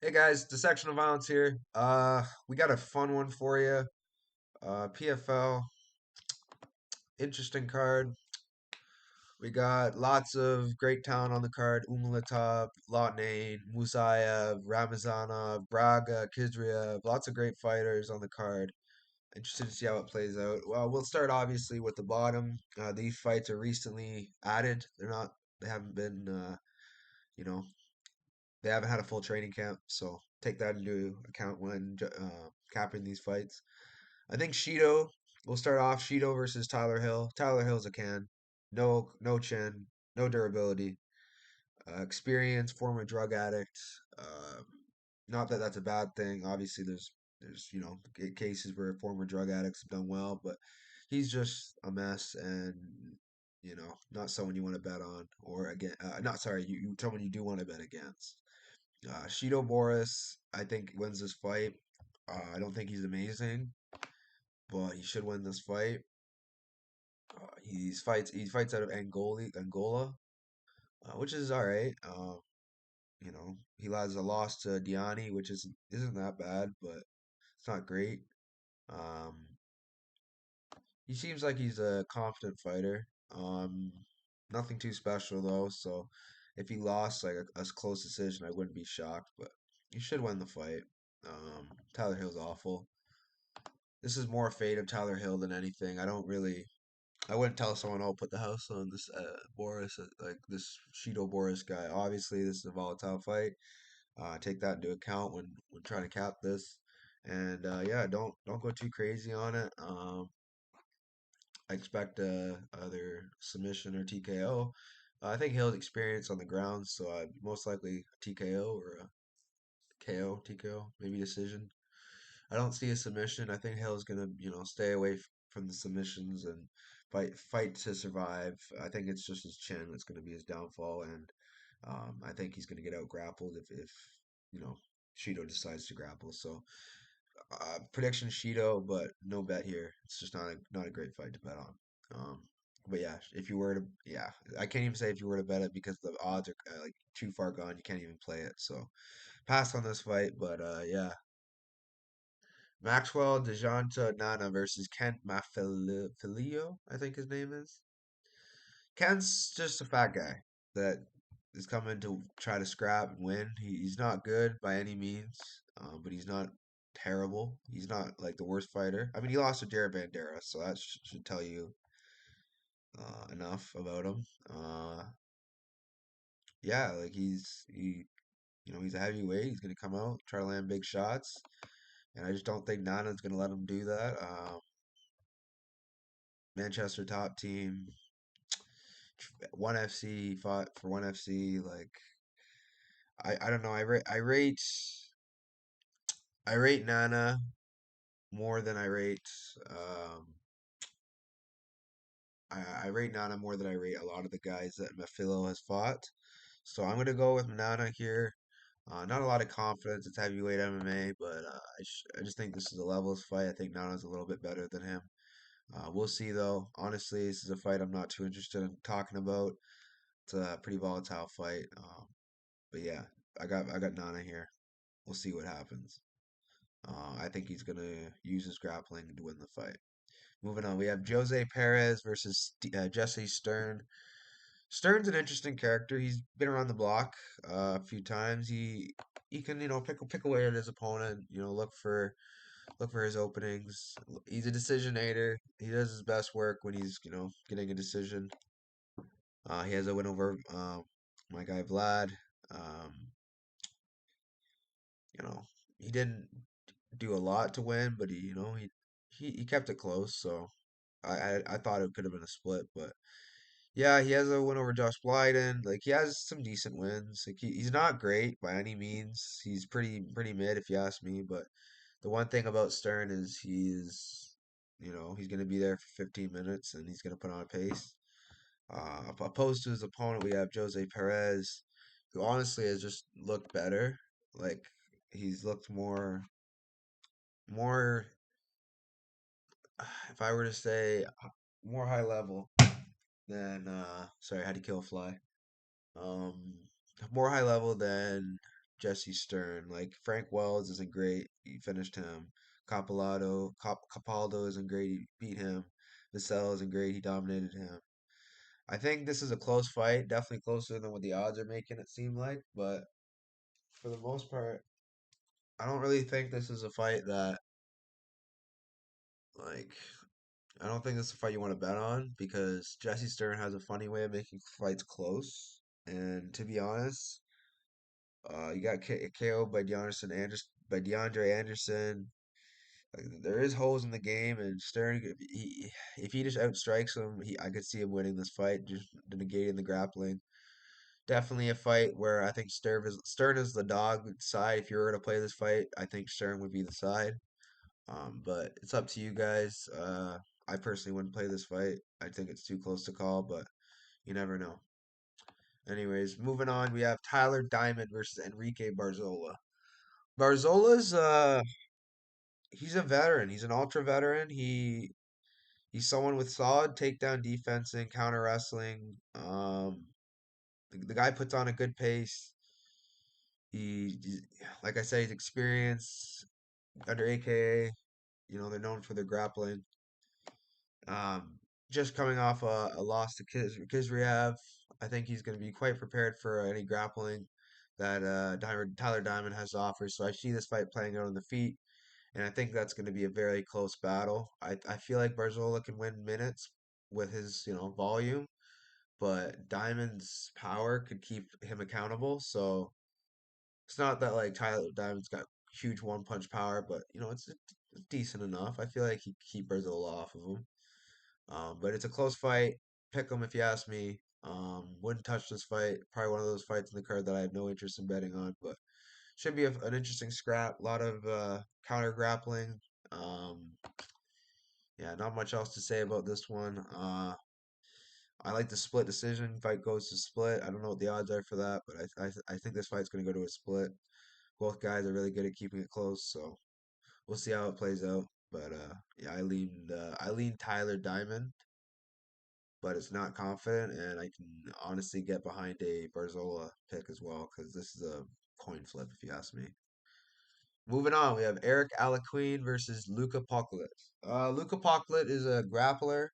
Hey guys, the section of violence here. We got a fun one for you. PFL, interesting card. We got lots of great talent on the card. Umalatab, Lotnane, Musayev, Ramazanov, Braga, Kizriev. Lots of great fighters on the card. Interested to see how it plays out. Well, we'll start obviously with the bottom. These fights are recently added. They haven't been, you know, they haven't had a full training camp. So take that into account when capping these fights. I think Shido. We'll start off Shido versus Tyler Hill. Tyler Hill's a can. No chin, no durability. Experience, former drug addict. Not that that's a bad thing. Obviously, there's cases where former drug addicts have done well, but he's just a mess and not someone you want to bet on or again. Not sorry, you someone you do want to bet against. Shido Boris, I think wins this fight. I don't think he's amazing, but he should win this fight. He fights out of Angola, which is all right. He has a loss to Diani, which isn't that bad, but it's not great. Um, he seems like he's a confident fighter. Nothing too special though. So if he lost like a close decision, I wouldn't be shocked. But he should win the fight. Tyler Hill's awful. This is more fate of Tyler Hill than anything. I wouldn't tell someone, "Oh, put the house on this Boris, like this Shido Boris guy." Obviously, this is a volatile fight. Take that into account when trying to cap this. And yeah, don't go too crazy on it. I expect either submission or TKO. I think Hill's experience on the ground, so most likely a TKO or a KO, TKO, maybe decision. I don't see a submission. I think Hill's gonna, stay away from the submissions and fight to survive. I think it's just his chin that's gonna be his downfall, and I think he's gonna get out grappled if you know Shido decides to grapple. So prediction Shido, but no bet here. It's just not a great fight to bet on. But yeah, if you were to, yeah, I can't even say if you were to bet it because the odds are like too far gone. You can't even play it. So pass on this fight. But yeah, Maxwell Dejanta Nana versus Kent Mafilio, I think his name is. Kent's just a fat guy that is coming to try to scrap and win. He's not good by any means, but he's not terrible. He's not like the worst fighter. I mean, he lost to Jared Bandera, so that should tell you enough about him. Yeah, like he's a heavyweight. He's gonna come out try to land big shots, and I just don't think Nana's gonna let him do that. Manchester top team, one FC fought for one FC. Like I don't know. I rate Nana more than I rate um I rate Nana more than I rate a lot of the guys that Mafilo has fought. So I'm gonna go with Nana here. Not a lot of confidence. It's heavyweight MMA, but I just think this is a levels fight. I think Nana's a little bit better than him. We'll see though. Honestly, this is a fight I'm not too interested in talking about. It's a pretty volatile fight. But yeah, I got Nana here. We'll see what happens. I think he's gonna use his grappling to win the fight. Moving on, we have Jose Perez versus Jesse Stern. Stern's an interesting character. He's been around the block a few times. He can pick away at his opponent. Look for his openings. He's a decisionator. He does his best work when he's getting a decision. He has a win over my guy Vlad. Um, you know he didn't do a lot to win, but he kept it close. So I thought it could have been a split, but yeah, he has a win over Josh Blyden. Like he has some decent wins. Like he's not great by any means. He's pretty mid if you ask me. But the one thing about Stern is he's gonna be there for 15 minutes and he's gonna put on a pace. Opposed to his opponent, we have Jose Perez, who honestly has just looked better. Like he's looked more. If I were to say more high level than sorry, I had to kill a fly. Um, more high level than Jesse Stern. Like Frank Wells isn't great. He finished him. Capaldo isn't great. He beat him. Vassell isn't great. He dominated him. I think this is a close fight. Definitely closer than what the odds are making it seem like. But for the most part, I don't really think this is a fight that like I don't think this is a fight you want to bet on because Jesse Stern has a funny way of making fights close. And to be honest, you got KO by DeAndre Anderson. Like, there is holes in the game, and Stern, if he just outstrikes him, I could see him winning this fight, just negating the grappling. Definitely a fight where I think Stern is the dog side. If you were to play this fight, I think Stern would be the side. But it's up to you guys. I personally wouldn't play this fight. I think it's too close to call, but you never know. Anyways, moving on, we have Tyler Diamond versus Enrique Barzola. Barzola's he's a veteran. He's an ultra veteran. He's someone with solid takedown defense and counter wrestling. The guy puts on a good pace. He's like I said, he's experienced under AKA. You know, they're known for their grappling. Um, just coming off a loss to Kizriev, I think he's going to be quite prepared for any grappling that Tyler Diamond has to offer. So I see this fight playing out on the feet, and I think that's going to be a very close battle. I feel like Barzola can win minutes with his volume, but Diamond's power could keep him accountable. So it's not that like Tyler Diamond's got huge one punch power, but it's decent enough. I feel like he could keep Barzola off of him. But it's a close fight. Pick 'em if you ask me. Wouldn't touch this fight. Probably one of those fights in the card that I have no interest in betting on, but should be an interesting scrap. A lot of counter grappling. Um, yeah, not much else to say about this one. I like the split decision. Fight goes to split. I don't know what the odds are for that, but I think this fight's going to go to a split. Both guys are really good at keeping it close, so we'll see how it plays out. But yeah, I lean Tyler Diamond, but it's not confident, and I can honestly get behind a Barzola pick as well because this is a coin flip, if you ask me. Moving on, we have Eric Alaquin versus Luka Poklet. Luka Poklet is a grappler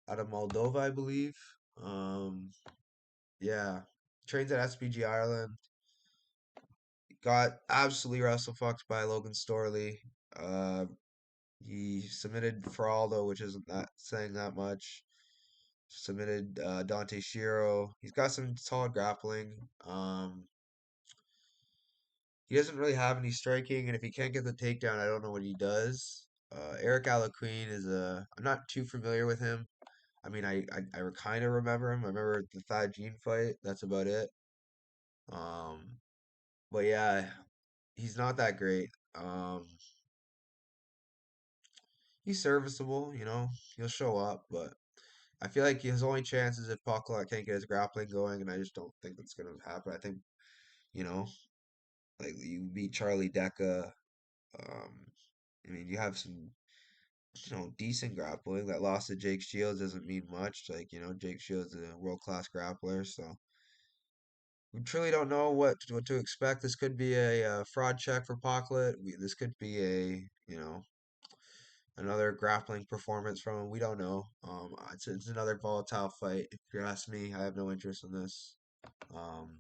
out of Moldova, I believe. Um, yeah, trains at SPG Ireland. Got absolutely wrestle fucked by Logan Storley. Uh, he submitted Feraldo, which isn't that saying that much. Submitted Dante Shiro. He's got some solid grappling. He doesn't really have any striking, and if he can't get the takedown, I don't know what he does. Eric Alaquin is a. I'm not too familiar with him. I mean, I kind of remember him. I remember the Thad Gene fight. That's about it. Um, but yeah, he's not that great. He's serviceable. He'll show up, but I feel like his only chance is if Pacquiao can't get his grappling going, and I just don't think that's gonna happen. I think you know, like you beat Charlie Deca. Um, I mean, you have some decent grappling. That loss to Jake Shields doesn't mean much. Like Jake Shields is a world class grappler, so we truly don't know what to expect. This could be a, fraud check for Pacquiao. This could be a another grappling performance from him. We don't know. It's another volatile fight. If you ask me, I have no interest in this. Um,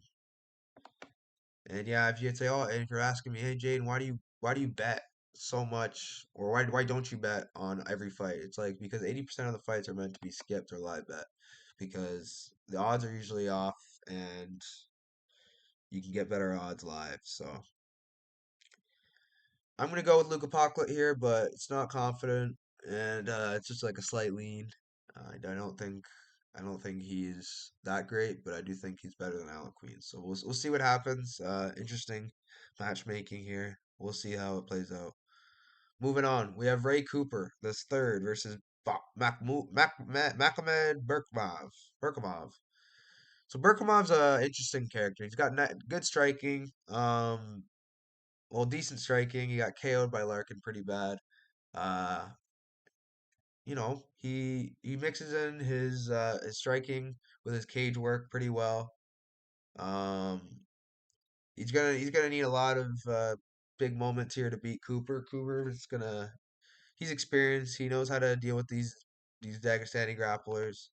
and yeah, if you'd say, oh, and if you're asking me, hey Jaden, why do you bet so much, or why don't you bet on every fight? It's like because 80% of the fights are meant to be skipped or live bet because the odds are usually off and you can get better odds live. So I'm gonna go with Luka Pacquiao here, but it's not confident, and it's just like a slight lean. I don't think he's that great, but I do think he's better than Allen Queen. So we'll see what happens. Interesting matchmaking here. We'll see how it plays out. Moving on, we have Ray Cooper, this third versus Makomed Burkov. So Burkov's a interesting character. He's got good striking. Well, decent striking. He got KO'd by Larkin pretty bad. Uh, he mixes in his striking with his cage work pretty well. Um, he's gonna need a lot of big moments here to beat Cooper. Cooper is gonna he's experienced. He knows how to deal with these Dagestani grapplers.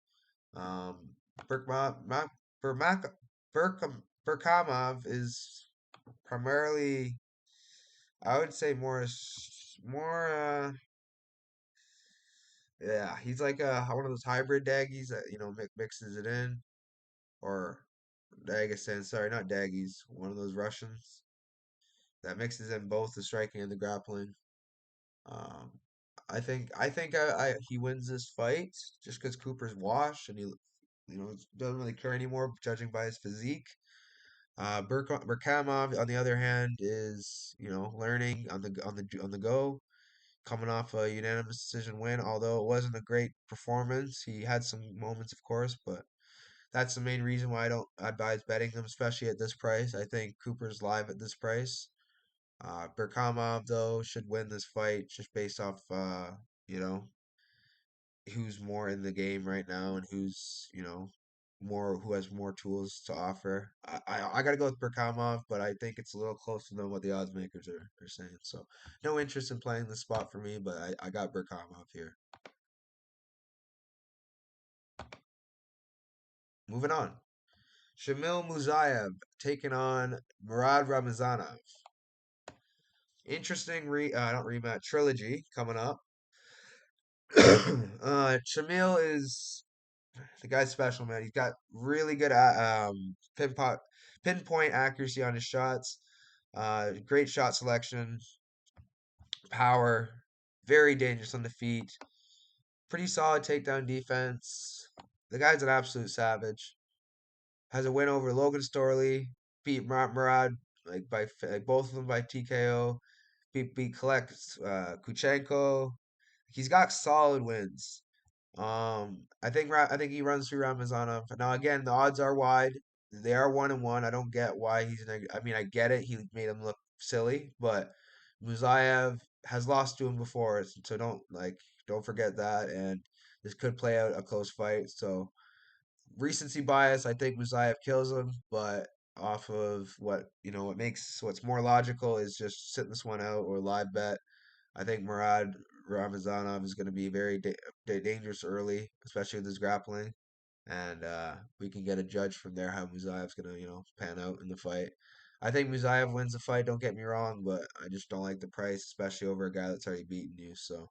Um, Burkma, Ma, Burmak, Burkamov is primarily, I would say, more. Yeah, he's like one of those hybrid daggies that mixes it in, or Dagestan. Sorry, not daggies. One of those Russians that mixes in both the striking and the grappling. Um, I think he wins this fight just because Cooper's washed and he doesn't really care anymore, judging by his physique. Burkamov, on the other hand, is learning on the go, coming off a unanimous decision win. Although it wasn't a great performance, he had some moments, of course, but that's the main reason why I don't advise betting him, especially at this price. I think Cooper's live at this price. Burkamov though should win this fight just based off you know who's more in the game right now and who has more tools to offer. I gotta go with Burkamov, but I think it's a little closer than what the odds makers are saying. So no interest in playing this spot for me, but I got Burkamov here. Moving on. Shamil Muzayev taking on Murad Ramazanov. Interesting not rematch trilogy coming up. Shamil is the guy's special, man. He's got really good pinpoint accuracy on his shots. Great shot selection, power, very dangerous on the feet. Pretty solid takedown defense. The guy's an absolute savage. Has a win over Logan Storley. Beat Murad like both of them by TKO. Beat Kolek Kuchenko. He's got solid wins. I think he runs through Ramazanov. Now again, the odds are wide. They are 1-1. I don't get why I mean, I get it. He made him look silly, but Muzayev has lost to him before, so don't forget that. And this could play out a close fight. So recency bias, I think Muzayev kills him, but off of what's more logical is just sitting this one out or live bet. I think Murad Ramazanov is going to be very dangerous early, especially with his grappling, and we can get a judge from there how Muzayev's going to pan out in the fight. I think Muzayev wins the fight. Don't get me wrong, but I just don't like the price, especially over a guy that's already beaten you. So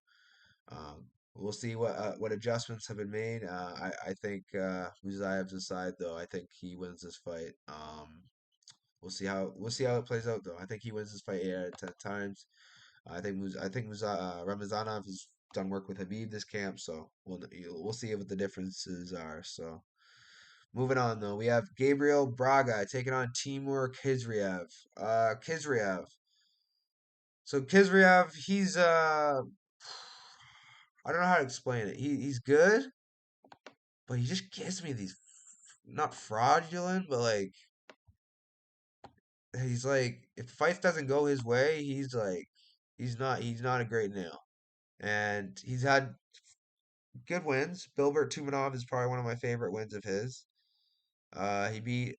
we'll see what adjustments have been made. I think Muzayev's aside though. I think he wins this fight. We'll see how it plays out though. I think he wins this fight 8 out of 10 times. I think Ramazanov has done work with Habib this camp, so we'll see what the differences are. So moving on though, we have Gabriel Braga taking on Timur Khizriev. Khizriev. So Khizriev, he's I don't know how to explain it. He's good, but he just gives me these not fraudulent, but he's like if the fight doesn't go his way, he's not a great nail. And he's had good wins. Bilbert Tumanov is probably one of my favorite wins of his. He beat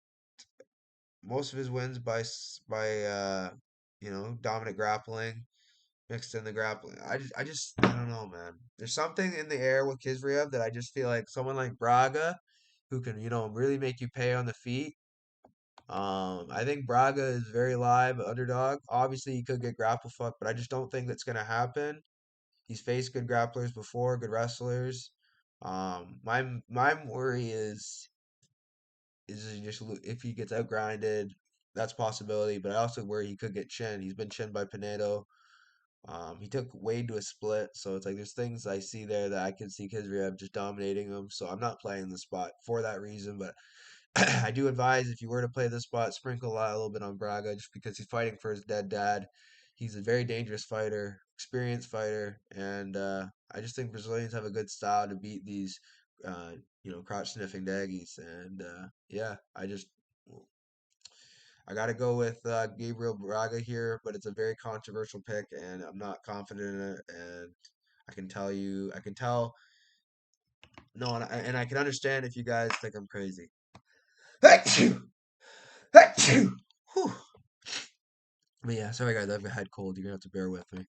most of his wins by dominant grappling, mixed in the grappling. I don't know, man. There's something in the air with Kizriev that I just feel like someone like Braga, who can really make you pay on the feet. I think Braga is very live underdog. Obviously, he could get grapple fucked, but I just don't think that's gonna happen. He's faced good grapplers before, good wrestlers. My worry is he just if he gets outgrinded, that's a possibility. But I also worry he could get chinned. He's been chinned by Pinedo. He took Wade to a split, so it's like there's things I see there that I can see Kizriev just dominating him. So I'm not playing the spot for that reason, but I do advise if you were to play this spot, sprinkle a little bit on Braga just because he's fighting for his dead dad. He's a very dangerous fighter, experienced fighter, and I just think Brazilians have a good style to beat these, uh, crotch sniffing daggies. And yeah, I got to go with Gabriel Braga here, but it's a very controversial pick, and I'm not confident in it. And I can tell, no, and I can understand if you guys think I'm crazy. Achoo! Achoo! Whew. But yeah, sorry guys, I've a head cold. You're gonna have to bear with me.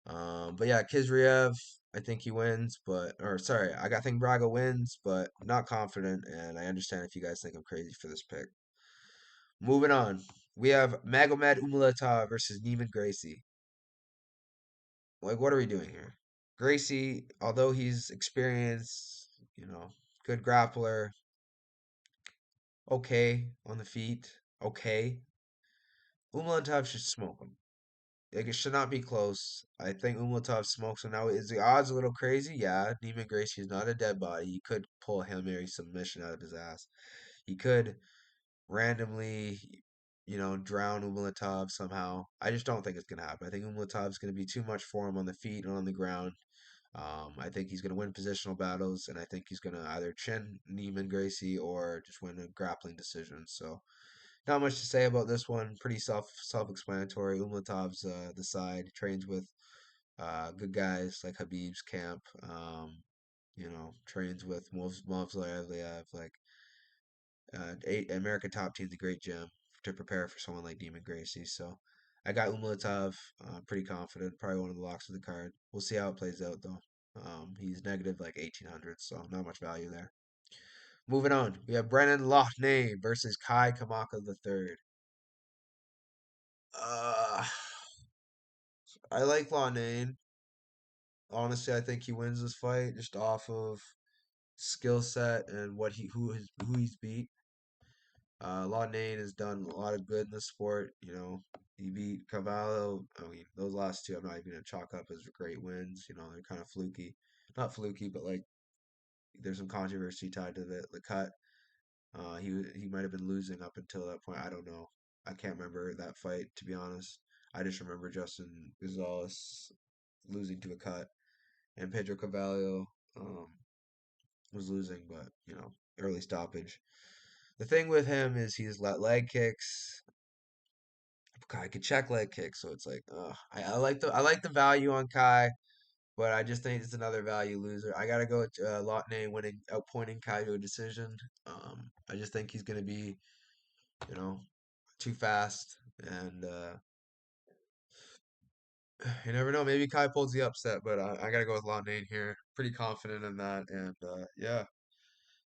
But yeah, Kizriev, I think he wins, or sorry, I think Braga wins, but not confident, and I understand if you guys think I'm crazy for this pick. Moving on, we have Magomed Umulata versus Neiman Gracie. Like, what are we doing here? Gracie, although he's experienced, good grappler, okay on the feet, okay. Umlatov should smoke him. Like, it should not be close. I think Umlatov smokes him. Now, is the odds a little crazy? Yeah, Neiman Gracie is not a dead body. He could pull a Hail Mary submission out of his ass. He could randomly, drown Umlatov somehow. I just don't think it's going to happen. I think Umlatov's going to be too much for him on the feet and on the ground. I think he's going to win positional battles, and I think he's going to either chin Neiman Gracie or just win a grappling decision. So, not much to say about this one. Pretty self-explanatory. Umlatov's the side, trains with good guys like Habib's camp. Trains with Movslev, like eight American top team's a great gym to prepare for someone like Demon Gracie. So I got Umlatov, pretty confident, probably one of the locks of the card. We'll see how it plays out though. He's negative like 1800, so not much value there. Moving on, we have Brennan Loughnane versus Kai Kamaka the third. Uh, I like Loughnane. Honestly, I think he wins this fight just off of skill set and who he's beat. Loughnane has done a lot of good in the sport. He beat Cavallo. I mean, those last two, I'm not even gonna chalk up as great wins. They're kind of fluky, not fluky, but like there's some controversy tied to the cut. He might have been losing up until that point. I don't know. I can't remember that fight to be honest. I just remember Justin Gonzalez losing to a cut, and Pedro Cavallo um, was losing, but early stoppage. The thing with him is he's let leg kicks. Kai could check leg kicks, so it's like, I like the value on Kai, but I just think it's another value loser. I gotta go with Loughnane winning, outpointing Kai to a decision. I just think he's gonna be, you know, too fast, and you never know. Maybe Kai pulls the upset, but I gotta go with Loughnane here. Pretty confident in that, and yeah,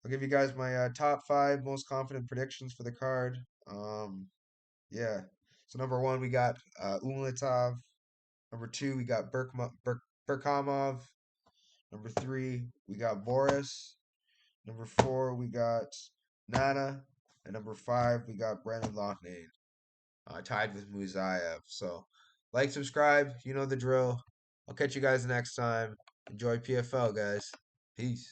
I'll give you guys my top five most confident predictions for the card. Yeah. So number one, we got Umletov. Number two, we got Burkamov. Number three, we got Boris. Number four, we got Nana. And number five, we got Brandon Loughnane, tied with Muzayev. So, like, subscribe. You know the drill. I'll catch you guys next time. Enjoy PFL, guys. Peace.